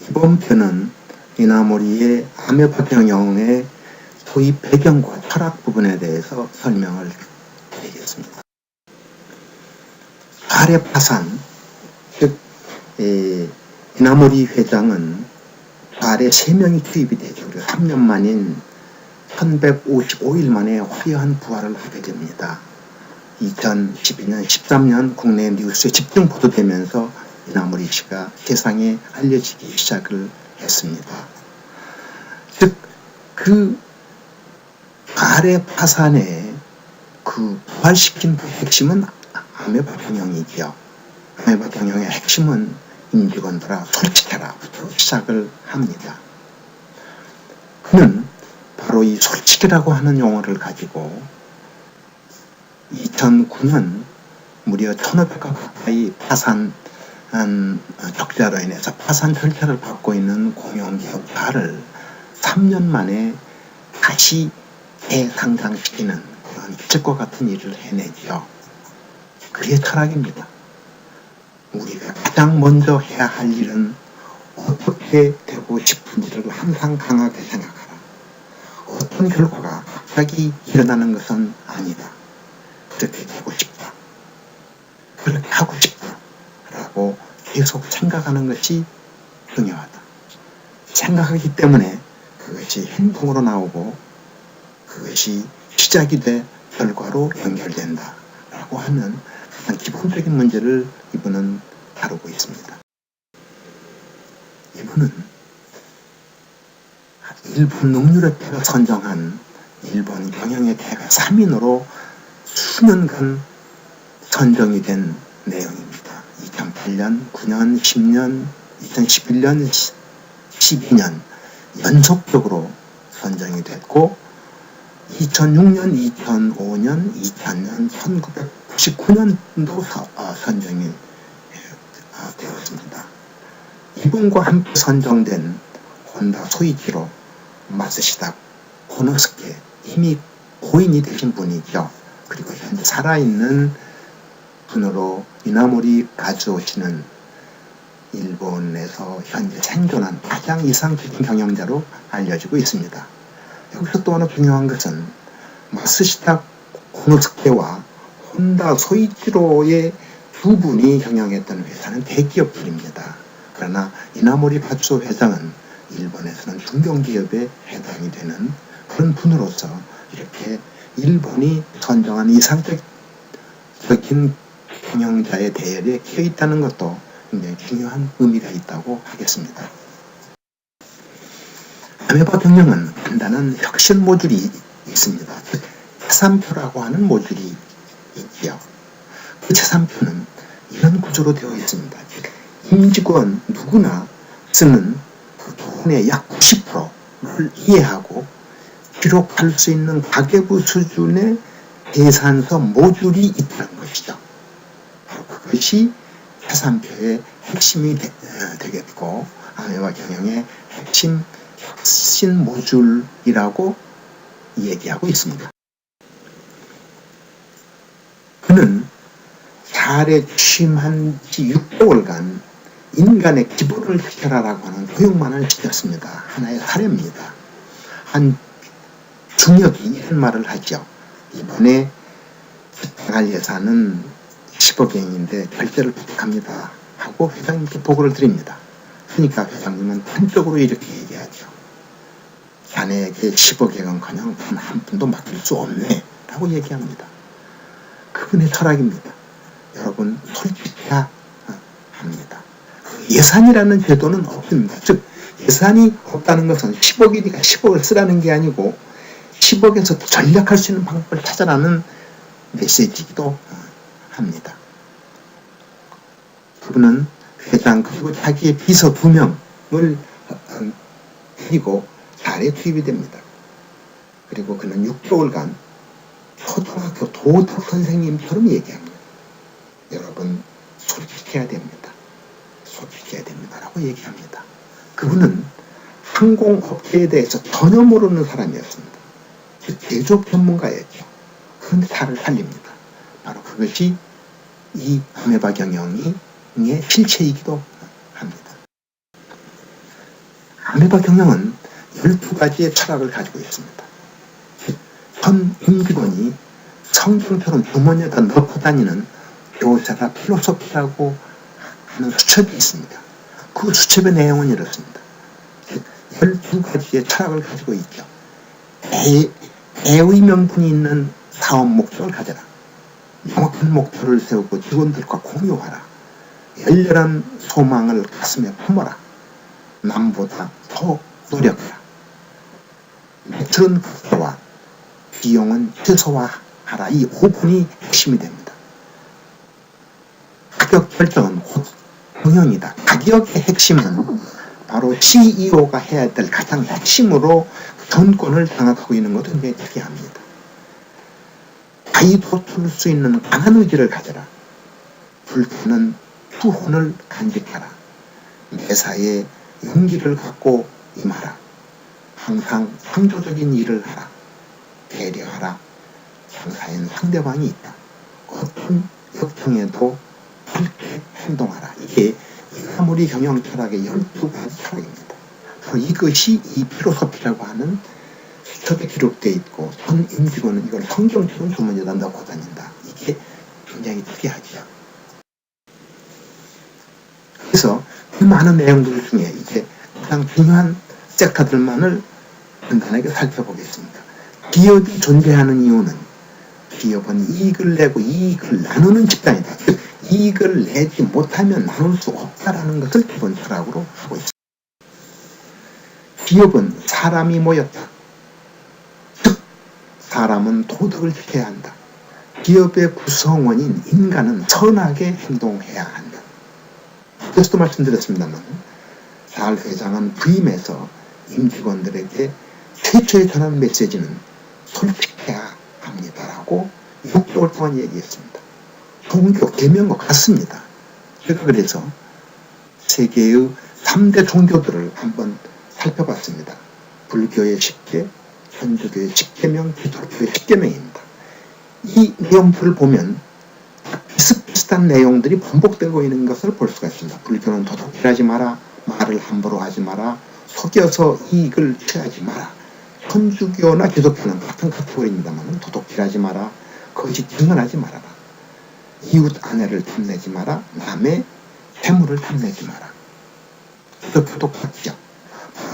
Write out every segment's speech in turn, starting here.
이번 편은 이나모리의 아메바 경영의 소위 배경과 철학 부분에 대해서 설명을 드리겠습니다. 사례 파산, 즉 이나모리 회장은 사례 3명이 투입이 되죠. 3년 만인 1155일 만에 화려한 부활을 하게 됩니다. 2012년, 13년 국내 뉴스에 집중 보도되면서 이나모리 씨가 세상에 알려지기 시작을 했습니다. 즉, 그 가래 파산에 그 부활시킨 그 핵심은 아메바 경영이지요. 아메바 경영의 핵심은 임직원들아 솔직해라부터 시작을 합니다. 그는 바로 이 솔직이라고 하는 용어를 가지고 2009년 무려 1,500가 가까이 파산 적자로 인해서 파산 절차를 밟고 있는 공영기업가를 3년 만에 다시 재상장시키는 그런 기적과 같은 일을 해내지요. 그게 철학입니다. 우리가 가장 먼저 해야 할 일은 어떻게 되고 싶은지를 항상 강하게 생각하라. 어떤 결과가 갑자기 일어나는 것은 아니다. 그렇게 되고 싶다. 그렇게 하고 싶다. 라고 계속 생각하는 것이 중요하다. 생각하기 때문에 그것이 행동으로 나오고 그것이 시작이 돼 결과로 연결된다. 라고 하는 가장 기본적인 문제를 이분은 다루고 있습니다. 이분은 일본 농유럽회가 선정한 일본 경영의 대가 3인으로 수년간 선정이 된 내용입니다. 2008년, 9년, 10년, 2011년, 12년 연속적으로 선정이 됐고 2006년, 2005년, 2000년, 1999년도 선정이 되었습니다. 이분과 함께 선정된 혼다 소이치로 마쓰시다 코노스케 힘이 고인이 되신 분이죠. 그리고 현재 살아있는 분으로 이나모리 가즈오씨는 일본에서 현재 생존한 가장 이상적인 경영자로 알려지고 있습니다. 여기서 또 하나 중요한 것은 마쓰시다 코노스케와 혼다 소이치로의 두 분이 경영했던 회사는 대기업들입니다. 그러나 이나모리 가즈오 회장은 일본에서는 중견기업에 해당이 되는 그런 분으로서 이렇게 일본이 선정한 이상적인 경영자의 대열에 켜 있다는 것도 굉장히 중요한 의미가 있다고 하겠습니다. 아메바 경영은 간단한 혁신 모듈이 있습니다. 즉, 재산표라고 하는 모듈이 있지요. 그 재산표는 이런 구조로 되어 있습니다. 즉, 임직원 누구나 쓰는 그 돈의 약 90%를 이해하고 기록할 수 있는 가계부 수준의 계산서 모듈이 있다는 것이죠. 바로 그것이 재산표의 핵심이 되겠고 아메바 경영의 핵심 혁신 모듈이라고 얘기하고 있습니다. 그는 사례 취임한 지 6개월간 인간의 기본을 지켜라라고 하는 교육만을 시켰습니다. 하나의 사례입니다. 한 중역이 이런 말을 하죠. 이번에 부탁할 예산은 10억엔인데 결제를 부탁합니다. 하고 회장님께 보고를 드립니다. 그러니까 회장님은 한쪽으로 이렇게 얘기하죠. 자네에게 10억엔은커녕 단 한 푼도 맡길 수 없네. 라고 얘기합니다. 그분의 철학입니다. 여러분 솔직해야 합니다. 예산이라는 제도는 없습니다. 즉 예산이 없다는 것은 10억이니까 10억을 쓰라는 게 아니고 10억에서 전략할 수 있는 방법을 찾아라는 메시지이기도 합니다. 그분은 회장 그리고 자기의 비서 2명을 데리고 자리에 투입이 됩니다. 그리고 그는 6개월간 초등학교 도덕 선생님처럼 얘기합니다. 여러분 솔직해야 됩니다. 솔직해야 됩니다라고 얘기합니다. 그분은 항공업계에 대해서 전혀 모르는 사람이었습니다. 제조업 전문가였죠. 그런데 달을 살립니다. 바로 그것이 이 아메바 경영의 실체이기도 합니다. 아메바 경영은 12가지의 철학을 가지고 있습니다. 현 임직원이 성경처럼 주머니에다 넣고 다니는 교사라 필로소피라고 하는 수첩이 있습니다. 그 수첩의 내용은 이렇습니다. 12가지의 철학을 가지고 있죠. 애의 명분이 있는 사업 목적을 가져라. 명확한 목표를 세우고 직원들과 공유하라. 열렬한 소망을 가슴에 품어라. 남보다 더 노력하라. 매출은 극대화, 비용은 최소화하라. 이 5분이 핵심이 됩니다. 가격 결정은 곧 경영이다. 가격의 핵심은 바로 CEO가 해야 될 가장 핵심으로 전권을 장악하고 있는 것은 굉장히 특이합니다. 아이도 줄 수 있는 강한 의지를 가져라. 불타는 투혼을 간직하라. 매사에 용기를 갖고 임하라. 항상 창조적인 일을 하라. 배려하라. 장사엔 상대방이 있다. 어떤 역경에도 밝게 행동하라. 이게 아무리 경영 철학의 12가지 철학입니다. 이것이 이 필로소피라고 하는 수첩에 기록되어 있고 전 임직원은 이걸 성경처럼 주머니에다 넣고 다닌다. 이게 굉장히 특이하죠. 그래서 그 많은 내용들 중에 이제 가장 중요한 섹터들만을 간단하게 살펴보겠습니다. 기업이 존재하는 이유는 기업은 이익을 내고 이익을 나누는 집단이다. 즉 이익을 내지 못하면 나눌 수 없다라는 것을 기본 철학으로 하고 있습니다. 기업은 사람이 모였다. 즉 사람은 도덕을 지켜야 한다. 기업의 구성원인 인간은 선하게 행동해야 한다. 그래서도 말씀드렸습니다만 잘 회장은 부임해서 임직원들에게 최초에 전한 메시지는 솔직해야 합니다라고 6개월 동안 얘기했습니다. 종교 계명과 같습니다. 제가 그래서 세계의 3대 종교들을 한번 살펴봤습니다. 불교의 10개, 현주교의 10계명, 기독교의 10계명입니다. 이 내용들을 보면 비슷비슷한 내용들이 반복되고 있는 것을 볼 수가 있습니다. 불교는 도둑질하지 마라, 말을 함부로 하지 마라, 속여서 이익을 취하지 마라. 현주교나 기독교는 같은 카테고리입니다만 도둑질하지 마라, 거짓 증언하지 말아라, 이웃 아내를 탐내지 마라, 남의 재물을 탐내지 마라. 기독교도 같죠.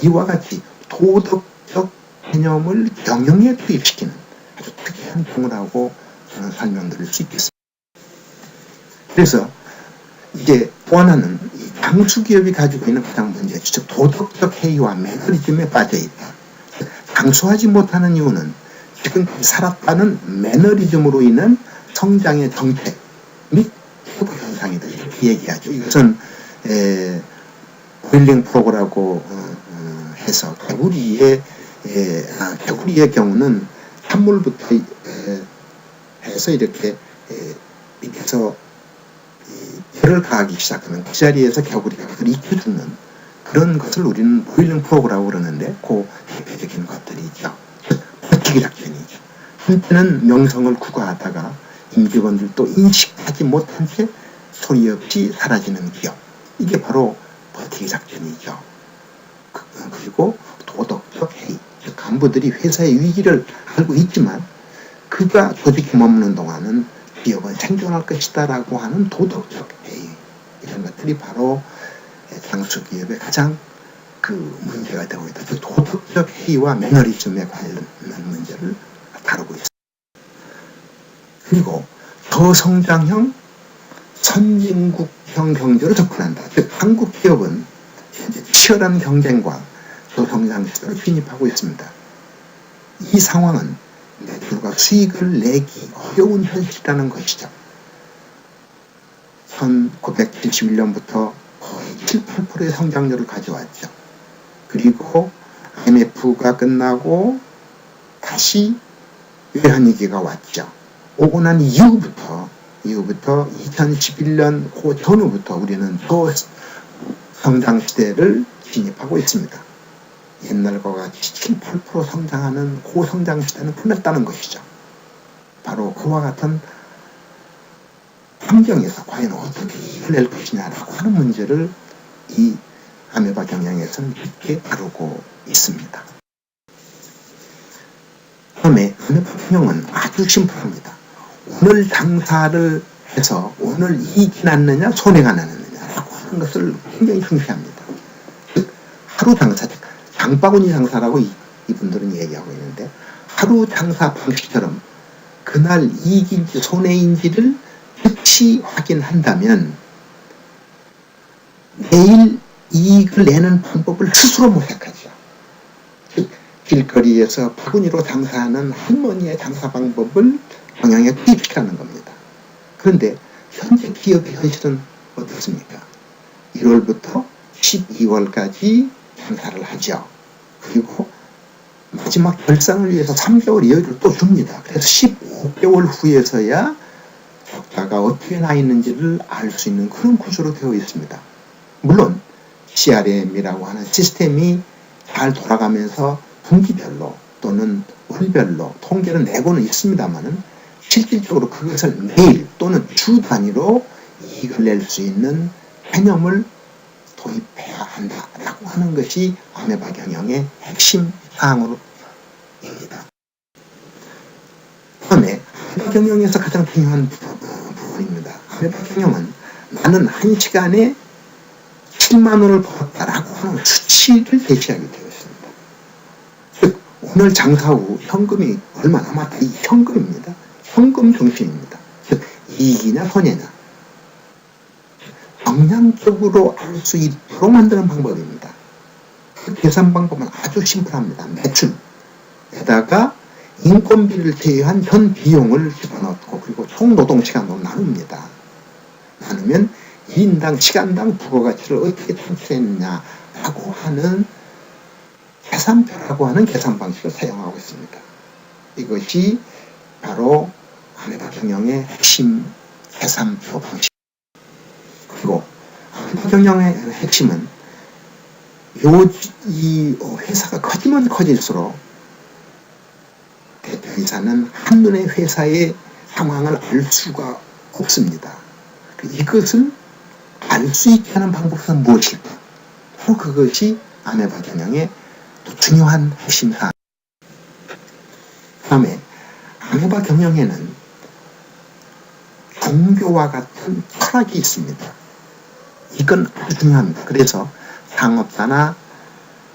이와 같이 도덕적 개념을 경영에 투입시키는 아주 특이한 경우라고 저는 설명드릴 수 있겠습니다. 그래서 이제 또 하나는 이 장수기업이 가지고 있는 가장 문제죠. 즉 도덕적 해이와 매너리즘에 빠져있다. 장수하지 못하는 이유는 지금까지 살았다는 매너리즘으로 인한 성장의 정책 및 회복 현상이다. 이렇게 얘기하죠. 이것은 보일링 프로그라고 해서 개구리의 경우는 산물부터 해서 이렇게 밑에서 열을 가하기 시작하면 그 자리에서 개구리가 그걸 익혀 죽는 그런 것을 우리는 보일링 프로그라고 그러는데 그 대표적인 것들이죠. 버티기 작전이죠. 한때는 명성을 구가하다가 임직원들도 인식하지 못한 채 소리 없이 사라지는 기업. 이게 바로 버티기 작전이죠. 그리고 도덕적 해이. 즉 간부들이 회사의 위기를 알고 있지만 그가 조직에 머무는 동안은 기업은 생존할 것이다 라고 하는 도덕적 해이. 이런 것들이 바로 장수기업의 가장 그 문제가 되고 있다. 즉 도덕적 해이와 매너리즘에 관련된 문제를 다루고 있습니다. 그리고 저성장형 선진국형 경제로 접근한다. 즉 한국 기업은 현재 치열한 경쟁과 저성장 시대로 진입하고 있습니다. 이 상황은 매출과 수익을 내기 어려운 현실이라는 것이죠. 1971년부터 거의 7, 8%의 성장률을 가져왔죠. 그리고 IMF가 끝나고 다시 외환위기가 왔죠. 오고 난 이후부터 2011년 그 전후부터 우리는 저성장 시대를 진입하고 있습니다. 옛날과 같이 7, 8% 성장하는 고성장 시대는 끝났다는 것이죠. 바로 그와 같은 환경에서 과연 어떻게 이익을 낼 것이냐라고 하는 문제를 이 아메바 경영에서는 이렇게 다루고 있습니다. 다음에 아메바 경영은 아주 심플합니다. 오늘 장사를 해서 오늘 이익이 났느냐 손해가 났느냐라고 하는 것을 굉장히 중시합니다. 즉 하루 장사, 장바구니 장사라고 이분들은 얘기하고 있는데, 하루 장사 방식처럼 그날 이익인지 손해인지를 즉시 확인한다면 내일 이익을 내는 방법을 스스로 모색하죠. 즉 길거리에서 바구니로 장사하는 할머니의 장사 방법을 경영에 투입시키라는 겁니다. 그런데 현재 기업의 현실은 어떻습니까? 1월부터 12월까지 장사를 하죠. 그리고 마지막 결산을 위해서 3개월 여유를 또 줍니다. 그래서 15개월 후에서야 적자가 어떻게 나 있는지를 알 수 있는 그런 구조로 되어 있습니다. 물론 CRM이라고 하는 시스템이 잘 돌아가면서 분기별로 또는 월별로 통계를 내고는 있습니다만은, 실질적으로 그것을 매일 또는 주 단위로 이익을 낼 수 있는 개념을 도입해야 한다라고 하는 것이 아메바 경영의 핵심 사항으로 입니다. 다음에 아메바 경영에서 가장 중요한 부분입니다. 아메바 경영은 나는 1시간에 7만 원을 벌었다라고 하는 수치를 제시하게 되어 있습니다. 즉 오늘 장사 후 현금이 얼마 남았다, 이 현금입니다. 현금 중심입니다. 즉 이익이냐 손해냐 정량적으로 알 수 있도록 만드는 방법입니다. 그 계산 방법은 아주 심플합니다. 매출에다가 인건비를 제외한 전 비용을 집어넣고 그리고 총 노동시간으로 나눕니다. 나누면 1인당 시간당 부가가치를 어떻게 창출했느냐라고 하는 계산표라고 하는 계산 방식을 사용하고 있습니다. 이것이 바로 아메바 경영의 핵심 계산표 방식. 그리고 아메바 경영의 핵심은 이 회사가 커지면 커질수록 대표이사는 한눈에 회사의 상황을 알 수가 없습니다. 이것을 알 수 있게 하는 방법은 무엇일까? 바로 그것이 아메바 경영의 또 중요한 핵심 사항. 다음에 아메바 경영에는 종교와 같은 철학이 있습니다. 이건 아주 중요합니다. 그래서 창업자나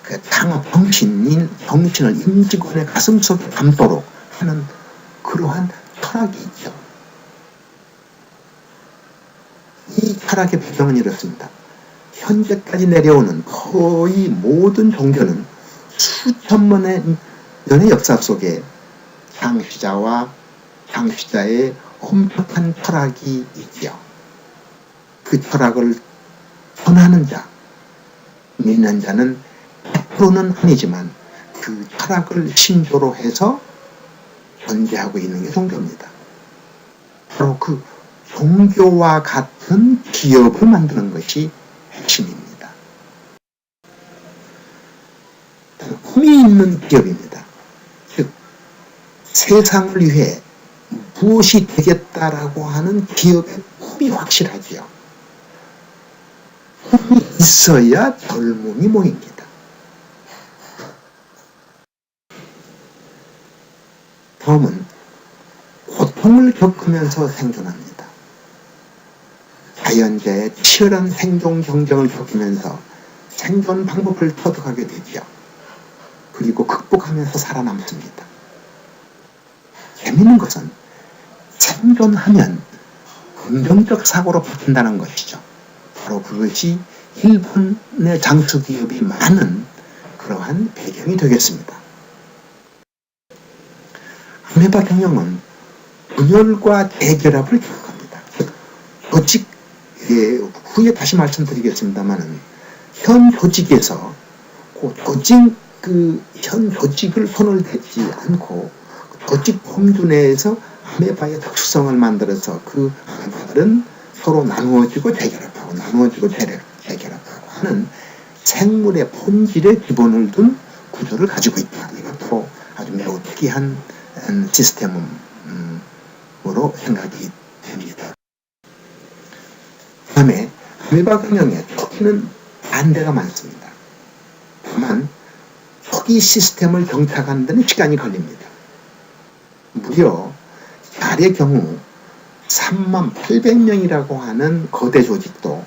그 창업 정신을 임직원의 가슴속에 담도록 하는 그러한 철학이 있죠. 이 철학의 배경은 이렇습니다. 현재까지 내려오는 거의 모든 종교는 수천만의 년의 역사 속에 창시자와 창시자의 엄격한 철학이 있죠. 그 철학을 전하는 자, 믿는 자는 100%는 아니지만 그 철학을 신조로 해서 존재하고 있는 게 종교입니다. 바로 그 종교와 같은 기업을 만드는 것이 핵심입니다. 꿈이 있는 기업입니다. 즉 세상을 위해 무엇이 되겠다라고 하는 기업의 꿈이 확실하지요. 꿈이 있어야 젊음이 모입니다. 다음은 고통을 겪으면서 생존합니다. 자연재해의 치열한 생존 경쟁을 겪으면서 생존 방법을 터득하게 되죠. 그리고 극복하면서 살아남습니다. 재미있는 것은 생존하면 긍정적 사고로 바뀐다는 것이죠. 바로 그것이 일본의 장수기업이 많은 그러한 배경이 되겠습니다. 아메바 경영은 분열과 대결합을 기록합니다. 조직, 후에 다시 말씀드리겠습니다만은 현 조직에서 현 조직을 손을 대지 않고 조직 범주 내에서 아메바의 특수성을 만들어서 그 아메바들은 서로 나누어지고 대결합하고 나누어지고 대결합하고 하는 생물의 본질의 기본을 둔 구조를 가지고 있다. 이것도 아주 매우 특이한 시스템으로 생각이 됩니다. 그 다음에 아메바 경영의 초기는 반대가 많습니다. 다만 초기 시스템을 정착하는 데는 시간이 걸립니다. 무려 얄의 경우 38,000명이라고 하는 거대 조직도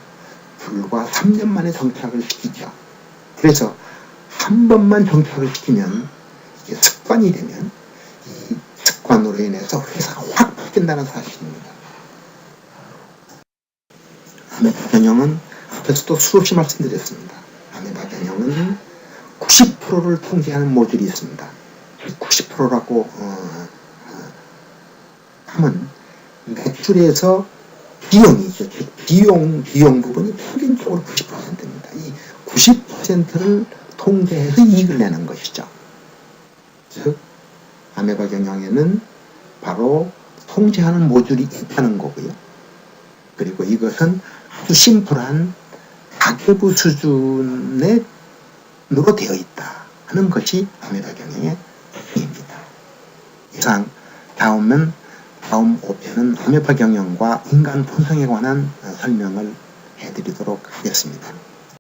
불과 3년 만에 정착을 시키죠. 그래서 한 번만 정착을 시키면 이게 습관이 되면 이 습관으로 인해서 회사가 확 바뀐다는 사실입니다. 아메바 경영은 앞에서도 수없이 말씀드렸습니다. 아메바 경영은 90%를 통제하는 모듈이 있습니다. 90%라고 하면 매출에서 비용이죠. 비용 부분이 평균적으로 90%입니다. 이 90%를 통제해서 이익을 내는 것이죠. 즉 아메바 경영에는 바로 통제하는 모듈이 있다는 거고요. 그리고 이것은 아주 심플한 가계부 수준으로 되어 있다 하는 것이 아메바 경영의 특징입니다. 이상 다음 5편은 아메바 경영과 인간 본성에 관한 설명을 해드리도록 하겠습니다.